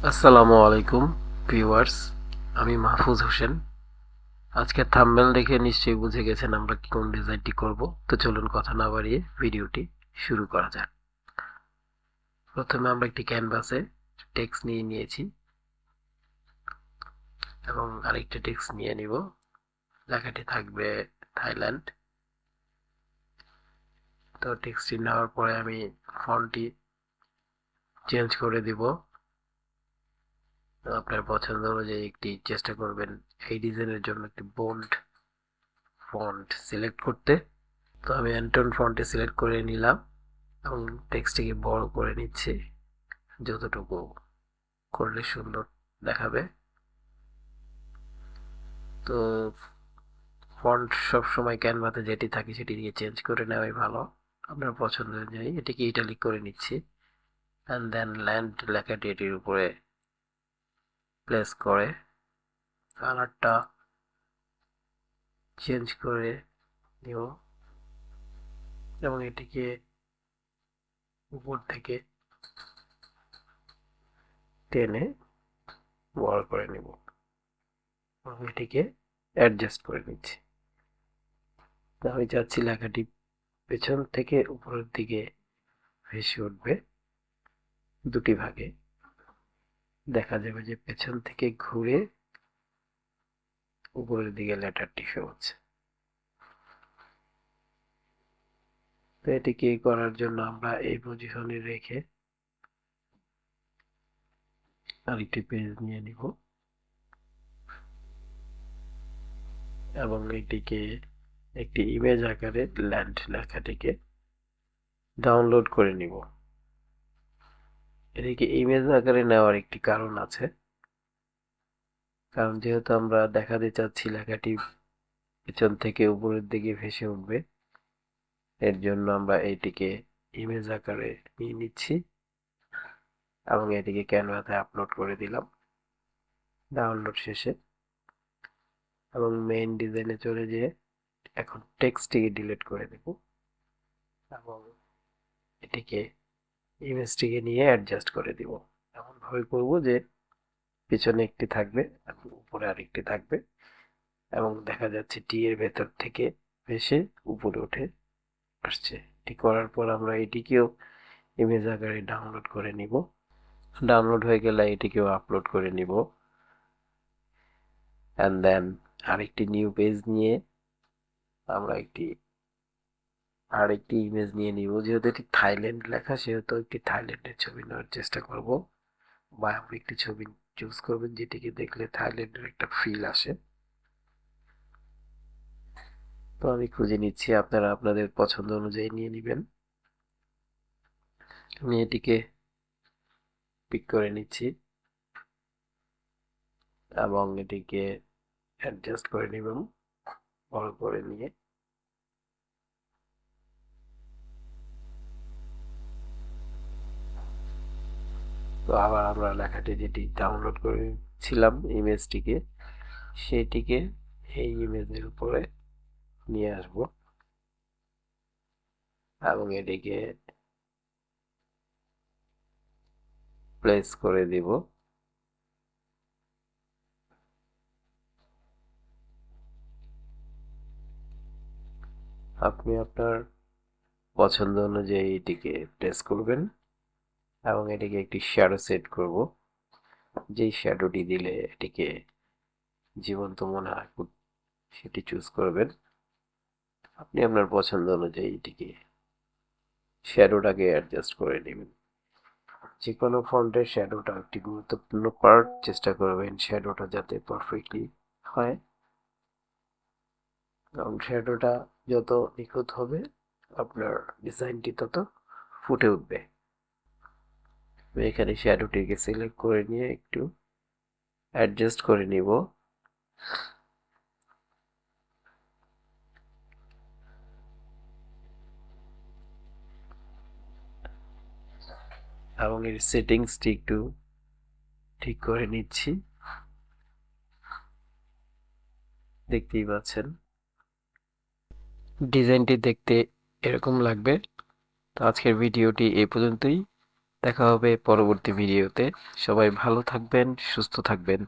আসসালামু আলাইকুম ভিউয়ার্স, আমি মাহফুজ হোসেন। আজকে থাম্বনেল দেখে নিশ্চয়ই বুঝে গেছেন আমরা কোন ডিজাইনটি করব। তো চলুন কথা না বাড়িয়ে ভিডিওটি শুরু করা যাক। প্রথমে আমরা একটি ক্যানভাসে টেক্সট নিয়ে নিয়েছি এবং আরেকটি টেক্সট নিয়ে নিব। লেখাটি থাকবে থাইল্যান্ড। তো টেক্সটটি নেওয়ার পরে আমি ফন্টটি চেঞ্জ করে দিব। তো আপনার পছন্দ অনুযায়ী একটি চেষ্টা করবেন এই ডিজাইনের জন্য একটি বোল্ড ফন্ট সিলেক্ট করতে। তো আমি অ্যান্টন ফন্টে সিলেক্ট করে নিলাম এবং টেক্সটটিকে বড় করে নিচ্ছি যতটুকু করলে সুন্দর দেখাবে। তো ফন্ট সবসময় ক্যানভাতে যেটি থাকে সেটি দিয়ে চেঞ্জ করে নেওয়াই ভালো। আপনার পছন্দ অনুযায়ী এটিকে ইটালিক করে নিচ্ছি অ্যান্ড দেন ল্যান্ড লেখাটি এটির উপরে প্লেস করে কালারটা চেঞ্জ করে নিব এবং এটিকে উপর থেকে টেনে বড় করে নিব এবং এটিকে অ্যাডজাস্ট করে নিচ্ছি। আমি চাচ্ছি লেখাটি পেছন থেকে উপরের দিকে ভেসে উঠবে দুটি ভাগে। দেখা যাবে যে পেছন থেকে ঘুরে উপরের দিকে লেটারটি শো হচ্ছে। তো এটিকে করার জন্য আমরা এই পজিশনে রেখে আরেকটি পেজ নিয়ে নিব এবং এটিকে একটি ইমেজ আকারে ল্যান্ড লেখাটিকে ডাউনলোড করে নিব। এটিকে ইমেজ আকারে নেওয়ার একটি কারণ আছে, কারণ যেহেতু আমরা দেখাতে চাচ্ছি লেখাটি পেছন থেকে উপরের দিকে ভেসে উঠবে, এর জন্য আমরা এইটিকে ইমেজ আকারে নিয়ে নিচ্ছি এবং এটিকে ক্যানভাতে আপলোড করে দিলাম ডাউনলোড শেষে। এবং মেইন ডিজাইনে চলে যেয়ে এখন টেক্সটটিকে ডিলিট করে দেব এবং এটিকে ইমেজটিকে নিয়ে অ্যাডজাস্ট করে দিব। এমনভাবে করব যে পিছনে একটি থাকবে এবং উপরে আরেকটি থাকবে এবং দেখা যাচ্ছে টি এর ভেতর থেকে ভেসে উপরে উঠে আসছে। এটি করার পর আমরা এটিকেও ইমেজ আকারে ডাউনলোড করে নিব। ডাউনলোড হয়ে গেলে এটিকেও আপলোড করে নিব অ্যান্ড দেন আরেকটি নিউ পেজ নিয়ে আমরা আরেকটি ইমেজ নিয়ে নিব। যেহেতু এটি থাইল্যান্ড লেখা সেহেতু একটি থাইল্যান্ডের ছবি নেওয়ার চেষ্টা করব, বা আপনি একটি ছবি চুজ করবেন যেটিকে দেখলে থাইল্যান্ডের একটা ফিল আসে। তো আমি খুঁজে নিচ্ছি, আপনারা আপনাদের পছন্দ অনুযায়ী নিয়ে নেবেন। আমি এটিকে পিক করে নিচ্ছি এবং এটিকে অ্যাডজাস্ট করে নিব বড় করে নিয়ে। তো আবার আমরা লেখাটি যেটি ডাউনলোড করেছিলাম ইমেজটিকে, সেটিকে এই ইমেজের উপরে নিয়ে আসব এবং এটিকে প্লেস করে দিব। আপনি আপনার পছন্দ অনুযায়ী এটিকে প্লেস করবেন এবং এটিকে একটি শ্যাডো সেট করব, যেই শ্যাডোটি দিলে এটিকে জীবন্ত মনে হয় সেটি চুজ করবেন। আপনি আপনার পছন্দ অনুযায়ী এটিকে শ্যাডোটাকে অ্যাডজাস্ট করে নেবেন। যে কোনো ফন্টের শ্যাডোটা একটি গুরুত্বপূর্ণ পার্ট, চেষ্টা করবেন শ্যাডোটা যাতে পারফেক্টলি হয় এবং শ্যাডোটা যত নিখুঁত হবে আপনার ডিজাইনটি তত ফুটে উঠবে। এখানে শ্যাডোটিকে সিলেক্ট করে নিয়ে একটু অ্যাডজাস্ট করে নিব এবং এর সেটিংসটি একটু ঠিক করে নিচ্ছি। দেখতেই পাচ্ছেন ডিজাইনটি দেখতে এরকম লাগবে। তো আজকের ভিডিওটি এই পর্যন্তই। দেখা হবে পরবর্তী ভিডিওতে। সবাই ভালো থাকবেন, সুস্থ থাকবেন।